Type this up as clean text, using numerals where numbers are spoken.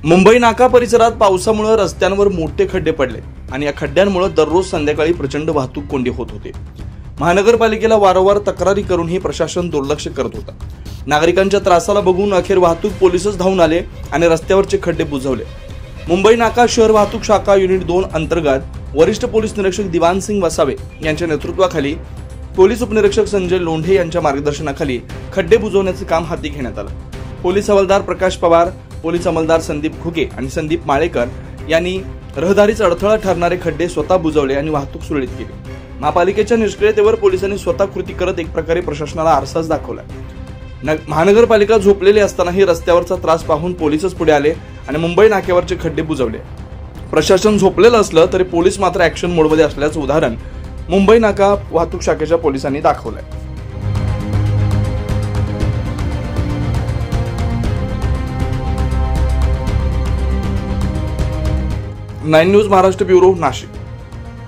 मुंबई नाका परिसरात पावसामुळे रस्त्यांवर मोठे खड्डे पडले आणि या खड्ड्यांमुळे दररोज संध्याकाळी प्रचंड वाहतूक कोंडी होत होते। महानगरपालिकेला वारंवार तक्रारी करूनही प्रशासन दुर्लक्ष करत होतं। नागरिकांच्या त्रासाला बघून अखेर वाहतूक पोलीसच धावून आले आणि रस्त्यावरचे खड्डे बुजवले। मुंबई नाका शहर वाहतूक शाखा युनिट 2 अंतर्गत वरिष्ठ पोलीस निरीक्षक दिवानसिंग वसावे यांच्या नेतृत्वाखाली पोलीस उपनिरीक्षक संजय लोंढे यांच्या मार्गदर्शनाखाली खड्डे बुजवण्याचे काम हाती घेण्यात आलं। पोलीस हवालदार प्रकाश पवार, पोलीस अंमलदार संदीप घुगे आणि संदीप माळेकर यांनी रहदारीचा अडथळा ठरणारे खड्डे स्वतः बुजवले आणि वाहतूक सुरळीत केली। महापालिकेच्या निष्क्रियतेवर पोलिसांनी स्वतः कृती करत एक प्रकारे प्रशासनाला आरसाच दाखवला। महानगरपालिका झोपलेली असतानाही रस्त्यावरचा त्रास पाहून पोलीसच पुढे आले आणि मुंबई नाक्यावरचे खड्डे बुजवले। प्रशासन झोपलेलं असलं तरी पोलीस मात्र ऍक्शन मोडमध्ये असल्याचं उदाहरण मुंबई नाका वाहतूक शाखेच्या पोलिसांनी दाखवलंय। 9 न्यूज महाराष्ट्र ब्युरो, नाशिक।